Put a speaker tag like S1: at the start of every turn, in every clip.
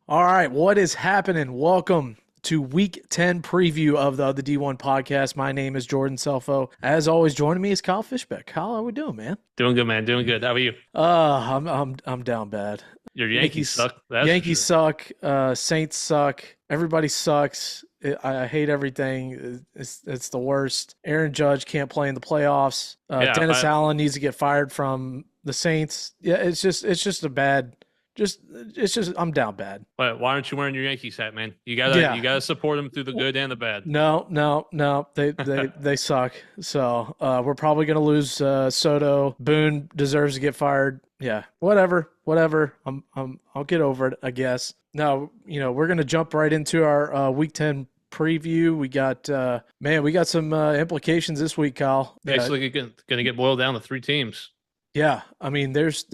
S1: All right, what is happening? Welcome to Week 10 preview of the D1 podcast. My name is Jordan Selfo. As always, joining me is Kyle Fishbeck. Kyle, how we doing, man?
S2: Doing good, man. Doing good. How are you?
S1: I'm down bad.
S2: Your Yankees
S1: Yankees
S2: suck. That's for
S1: Yankees
S2: sure.
S1: suck. Saints suck. Everybody sucks. I hate everything. It's the worst. Aaron Judge can't play in the playoffs.
S2: Yeah.
S1: Dennis Allen needs to get fired from the Saints. Yeah, it's just a bad. Just it's just I'm down bad.
S2: Why aren't you wearing your Yankees hat, man? You gotta
S1: Yeah.
S2: you gotta support them through the good and the bad.
S1: No. They suck. So we're probably gonna lose Soto. Boone deserves to get fired. Yeah, whatever. I'll get over it, I guess. Now, we're gonna jump right into our Week 10 preview. We got we got some implications this week, Kyle.
S2: Basically, gonna get boiled down to three teams.
S1: Yeah, I mean, there's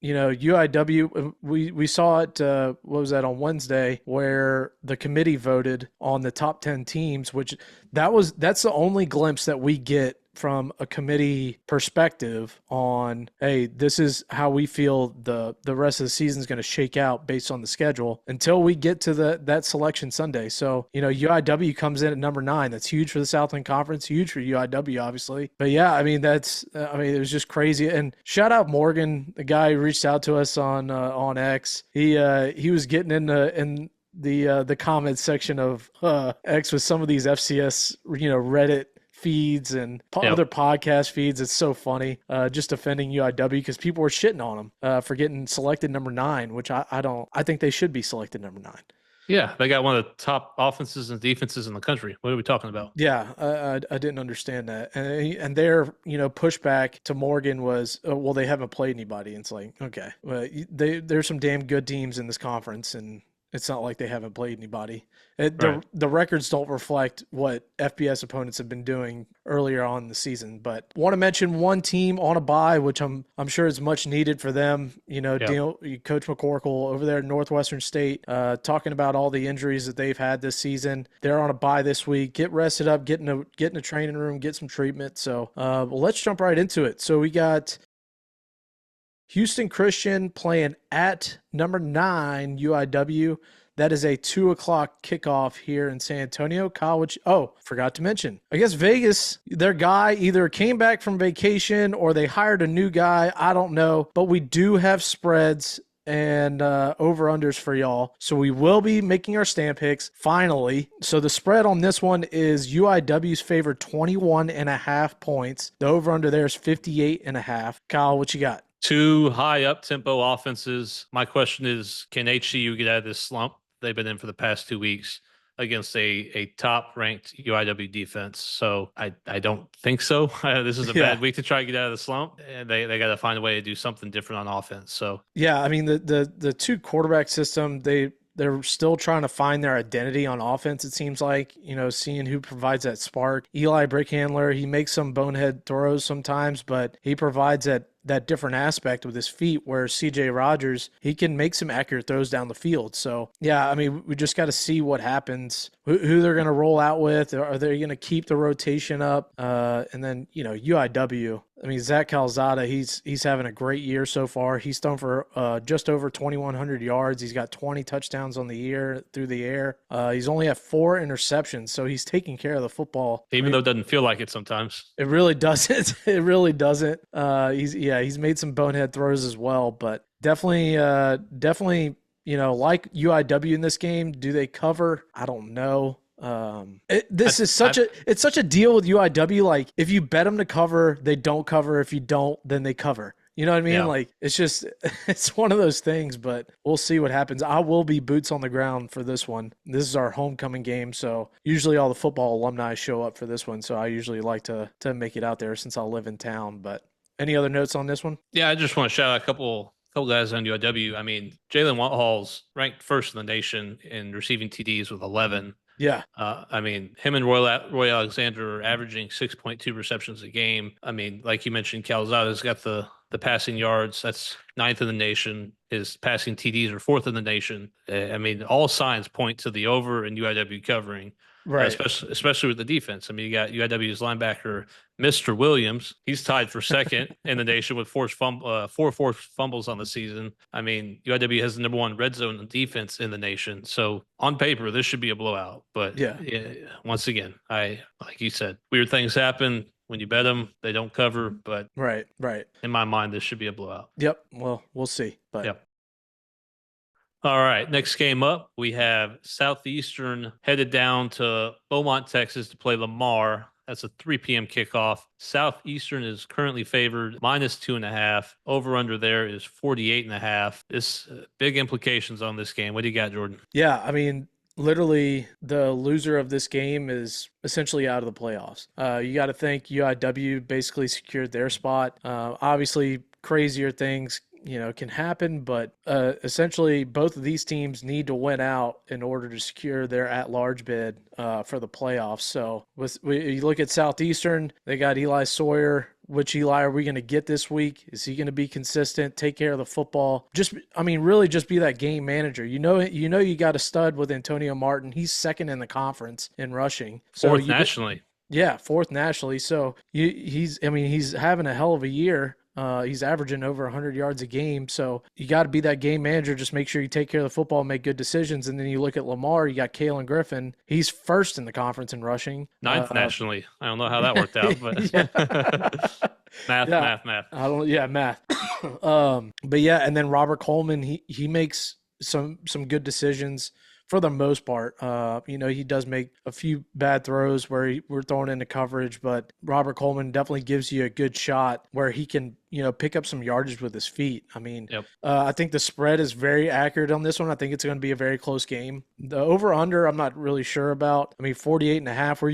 S1: UIW. We saw it. What was that on Wednesday, where the committee voted on the top 10 teams, which that's the only glimpse that we get from a committee perspective on, hey, this is how we feel the rest of the season is going to shake out based on the schedule until we get to that selection Sunday. So, UIW comes in at number 9. That's huge for the Southland Conference, huge for UIW, obviously. But yeah, I mean, it was just crazy. And shout out Morgan, the guy who reached out to us on X. He was getting in the comments section of X with some of these FCS, Reddit feeds and other podcast feeds. It's so funny, just defending UIW because people were shitting on them for getting selected number 9, which I think they should be selected number 9.
S2: Yeah, they got one of the top offenses and defenses in the country. What are we talking about?
S1: Yeah, I didn't understand that, and their pushback to Morgan was, well, they haven't played anybody. And it's like, okay, well, there's some damn good teams in this conference, and it's not like they haven't played anybody. The records don't reflect what FBS opponents have been doing earlier on in the season. But want to mention one team on a bye, which I'm sure is much needed for them. Coach McCorkle over there at Northwestern State, talking about all the injuries that they've had this season. They're on a bye this week. Get rested up, get in a training room, get some treatment. So let's jump right into it. So we got Houston Christian playing at number 9 UIW. That is a 2:00 kickoff here in San Antonio. College. Oh, forgot to mention. I guess Vegas, their guy either came back from vacation or they hired a new guy. I don't know. But we do have spreads and over-unders for y'all. So we will be making our stand picks finally. So the spread on this one is UIW's favored 21.5 points. The over-under there is 58.5. Kyle, what you got?
S2: Two high up tempo offenses. My question is, can HCU get out of this slump they've been in for the past 2 weeks against a top ranked UIW defense? So I don't think so. This is a bad week to try to get out of the slump, and they got to find a way to do something different on offense. So
S1: yeah, I mean the two quarterback system, they're still trying to find their identity on offense, it seems like, seeing who provides that spark. Eli Brickhandler, he makes some bonehead throws sometimes, but he provides that different aspect with his feet, where CJ Rogers, he can make some accurate throws down the field. So yeah, I mean, we just got to see what happens, who they're going to roll out with. Are they going to keep the rotation up? And then, UIW, I mean, Zach Calzada, he's having a great year so far. He's thrown for just over 2,100 yards. He's got 20 touchdowns on the year through the air. He's only had 4 interceptions, so he's taking care of the football.
S2: Even though it doesn't feel like it sometimes.
S1: It really doesn't. It really doesn't. He's made some bonehead throws as well, but definitely, like UIW in this game. Do they cover? I don't know. It's such a deal with UIW. Like, if you bet them to cover, they don't cover. If you don't, then they cover. You know what I mean? Yeah. Like, it's one of those things, but we'll see what happens. I will be boots on the ground for this one. This is our homecoming game, so usually all the football alumni show up for this one, so I usually like to make it out there since I live in town. But any other notes on this one?
S2: Yeah, I just want to shout out a couple guys on UIW. I mean, Jalen Hall's ranked first in the nation in receiving TDs with 11.
S1: Yeah.
S2: I mean, him and Roy Alexander are averaging 6.2 receptions a game. I mean, like you mentioned, Calzada's got the passing yards. That's 9th in the nation. His passing TDs are 4th in the nation. I mean, all signs point to the over and UIW covering.
S1: Right.
S2: especially with the defense. I mean, you got UIW's linebacker, Mr. Williams. He's tied for second in the nation with four forced fumbles on the season. I mean, UIW has the number one red zone defense in the nation. So on paper, this should be a blowout. But
S1: Yeah.
S2: yeah, once again, like you said, weird things happen when you bet them. They don't cover. But
S1: Right. Right.
S2: in my mind, this should be a blowout.
S1: Yep. Well, we'll see. But
S2: Yep. All right, next game up, we have Southeastern headed down to Beaumont, Texas to play Lamar. That's a 3 p.m. kickoff. Southeastern is currently favored -2.5. Over under there is 48.5. This big implications on this game. What do you got, Jordan?
S1: yeah, I mean, literally, the loser of this game is essentially out of the playoffs. You got to think UIW basically secured their spot. Obviously, crazier things can happen, but essentially both of these teams need to win out in order to secure their at-large bid for the playoffs. So you look at Southeastern, they got Eli Sawyer. Which Eli are we going to get this week? Is he going to be consistent, take care of the football? Really just be that game manager. You got a stud with Antonio Martin. He's second in the conference in rushing. So
S2: Fourth nationally.
S1: Yeah, fourth nationally. So he's having a hell of a year. He's averaging over 100 yards a game. So you got to be that game manager. Just make sure you take care of the football, make good decisions. And then you look at Lamar, you got Kalen Griffin. He's first in the conference in rushing.
S2: Ninth nationally. I don't know how that worked out, but math.
S1: Math. But yeah, and then Robert Coleman, he makes some good decisions for the most part. He does make a few bad throws where we're throwing into coverage, but Robert Coleman definitely gives you a good shot where he can, pick up some yardage with his feet. I mean,
S2: yep.
S1: I think the spread is very accurate on this one. I think it's going to be a very close game. The over-under, I'm not really sure about. I mean, 48.5, we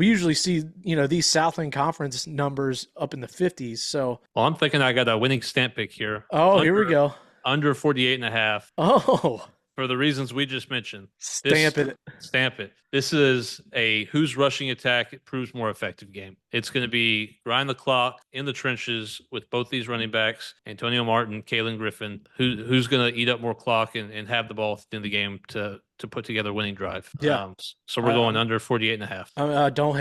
S1: usually see, these Southland Conference numbers up in the 50s. So,
S2: well, I'm thinking I got a winning stamp pick here.
S1: Oh, here we go.
S2: Under 48.5.
S1: Oh,
S2: for the reasons we just mentioned.
S1: Stamp
S2: it. This is a who's rushing attack. It proves more effective game. It's going to be grind the clock in the trenches with both these running backs, Antonio Martin, Kalen Griffin, who's going to eat up more clock and have the ball in the game to put together a winning drive.
S1: Yeah.
S2: So we're going under 48.5.
S1: I don't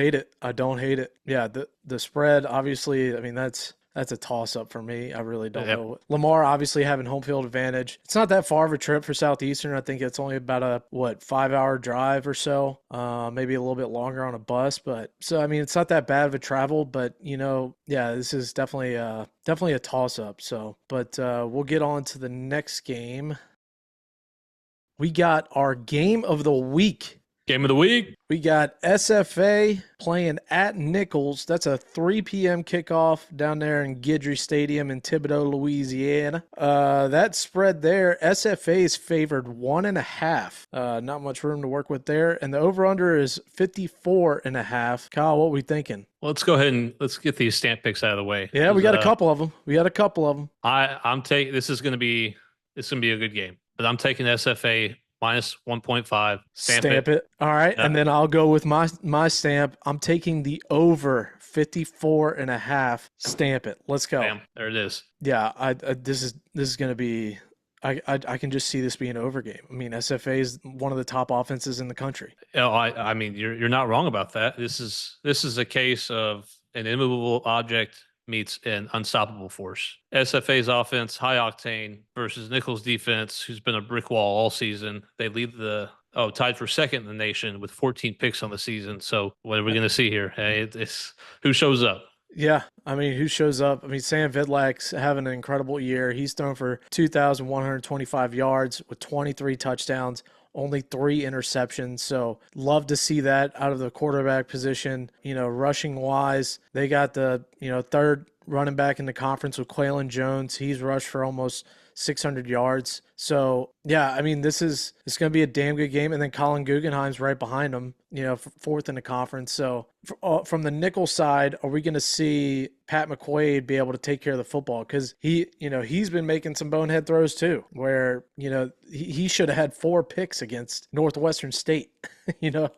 S1: hate it. Yeah. The spread, obviously, I mean, that's a toss-up for me. I really don't know. Lamar obviously having home field advantage. It's not that far of a trip for Southeastern. I think it's only about a 5-hour drive or so, maybe a little bit longer on a bus. But so I mean, it's not that bad of a travel. But this is definitely a toss-up. So, but we'll get on to the next game. We got our game of the week.
S2: Game of the week.
S1: We got SFA playing at Nicholls. That's a 3 p.m. kickoff down there in Guidry Stadium in Thibodaux, Louisiana. That spread there, SFA is favored 1.5. Not much room to work with there. And the over-under is 54.5. Kyle, what are we thinking?
S2: Well, let's go ahead and let's get these stamp picks out of the way.
S1: Yeah, we got a couple of them.
S2: I'm taking this is going to be a good game, but I'm taking SFA -1.5. Stamp it.
S1: All right. And then I'll go with my stamp. I'm taking the over 54.5. Stamp it. Let's go.
S2: Bam. There it is.
S1: Yeah. This is going to be, I can just see this being an over game. I mean, SFA is one of the top offenses in the country.
S2: I mean, you're not wrong about that. This is a case of an immovable object meets an unstoppable force. SFA's offense, high octane, versus Nicholls' defense, who's been a brick wall all season. They lead tied for second in the nation with 14 picks on the season. So what are we going to see here? Hey, it's who shows up.
S1: Yeah, I mean, who shows up? I mean, Sam Vidlak's having an incredible year. He's thrown for 2,125 yards with 23 touchdowns. Only 3 interceptions. So love to see that out of the quarterback position. Rushing wise, they got the, third running back in the conference with Quaylen Jones. He's rushed for almost 600 yards. So yeah, I mean, it's going to be a damn good game. And then Colin Guggenheim's right behind him, fourth in the conference. So from the Nicholls side, are we going to see Pat McQuaid be able to take care of the football? Because he's been making some bonehead throws too, where, he should have had 4 picks against Northwestern State,
S2: Yeah.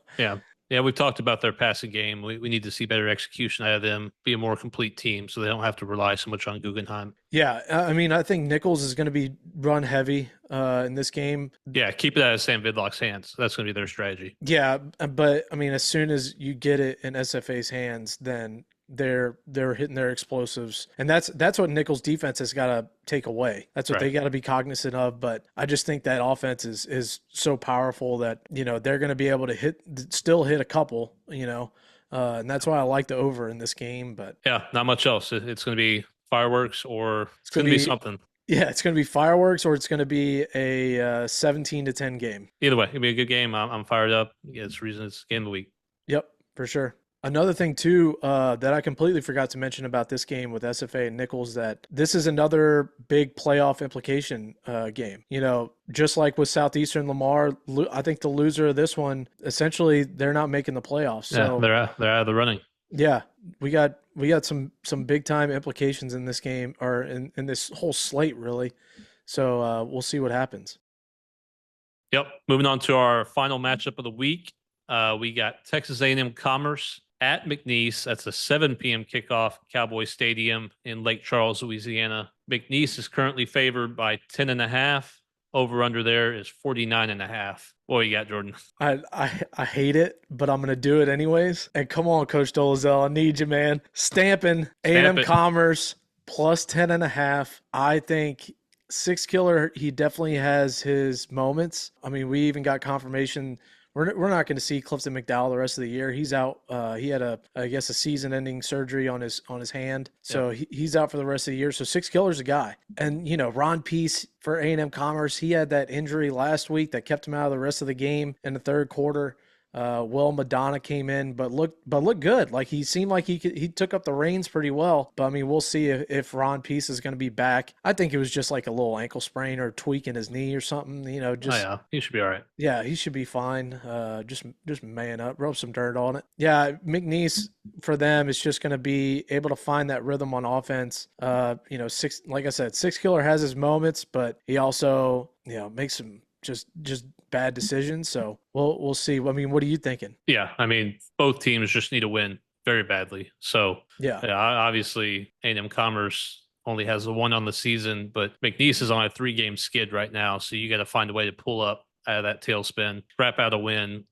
S2: Yeah, we've talked about their passing game. We need to see better execution out of them, be a more complete team so they don't have to rely so much on Guggenheim.
S1: Yeah, I mean, I think Nichols is going to be run heavy in this game.
S2: Yeah, keep it out of Sam Vidlock's hands. That's going to be their strategy.
S1: Yeah, but I mean, as soon as you get it in SFA's hands, then they're hitting their explosives, and that's what Nichols' defense has got to take away. That's what
S2: Right.
S1: they got to be cognizant of. But I just think that offense is so powerful that they're going to be able to still hit a couple. And that's why I like the over in this game. But
S2: Yeah, not much else. It's going to be fireworks or
S1: it's
S2: it's
S1: going
S2: going
S1: to
S2: to be
S1: be
S2: something.
S1: yeah, it's going to be fireworks or it's going to be a 17-10 game.
S2: Either way, it'll be a good game. I'm fired up. Yeah, it's the reason it's game of the week.
S1: Yep, for sure. Another thing too that I completely forgot to mention about this game with SFA and Nichols, that this is another big playoff implication game. Just like with Southeastern Lamar, I think the loser of this one, essentially, they're not making the playoffs.
S2: Yeah,
S1: So
S2: they're out of the running.
S1: yeah, we got some big time implications in this game, or in this whole slate really. So we'll see what happens.
S2: Yep. Moving on to our final matchup of the week. We got Texas A&M Commerce at McNeese. That's a 7 p.m. kickoff, Cowboy Stadium in Lake Charles, Louisiana. McNeese is currently favored by 10.5. Over under there is 49.5. What you got, Jordan?
S1: I hate it, but I'm gonna do it anyways. And come on, Coach Dolezal, I need you, man. Stamping
S2: Stamp
S1: A&M
S2: it.
S1: Commerce plus 10.5. I think Six Killer, he definitely has his moments. I mean, we even got confirmation. We're not going to see Clifton McDowell the rest of the year. He's out. He had I guess a season-ending surgery on his hand, so
S2: Yep.
S1: he's out for the rest of the year. So Six Killer's a guy, and Ron Peace for A&M Commerce, he had that injury last week that kept him out of the rest of the game in the third quarter. Will Madonna came in, but looked good. Like he seemed like he took up the reins pretty well. But I mean, we'll see if Ron Peace is going to be back. I think it was just like a little ankle sprain or tweaking his knee or something.
S2: Oh
S1: Just
S2: yeah, he should be all right.
S1: yeah, he should be fine. Just man up, rub some dirt on it. Yeah, McNeese for them is just going to be able to find that rhythm on offense. Six, like I said, Six Killer has his moments, but he also makes some just bad decisions. So we'll see. I mean, what are you thinking?
S2: Yeah, I mean, both teams just need to win very badly. So,
S1: Yeah,
S2: yeah, obviously, A&M Commerce only has the one on the season, but McNeese is on a 3-game skid right now. So you got to find a way to pull up out of that tailspin, scrap out a win,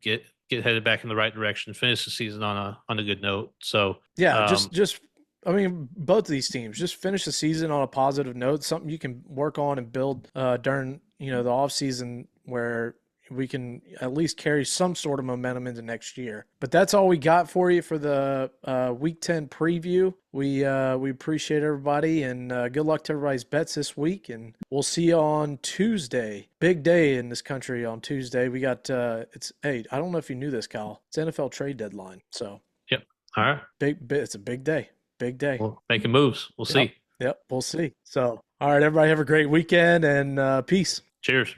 S2: get headed back in the right direction, finish the season on a good note. So,
S1: yeah, just. I mean, both of these teams just finish the season on a positive note, something you can work on and build during the off season, where we can at least carry some sort of momentum into next year. But that's all we got for you for the Week 10 preview. We appreciate everybody, and good luck to everybody's bets this week. And we'll see you on Tuesday. Big day in this country on Tuesday. We got I don't know if you knew this, Kyle. It's NFL trade deadline, so
S2: yep. All right.
S1: it's a big day. Big day.
S2: Well, making moves. We'll
S1: Yep.
S2: see.
S1: Yep. We'll see. So, all right, everybody have a great weekend and peace.
S2: Cheers.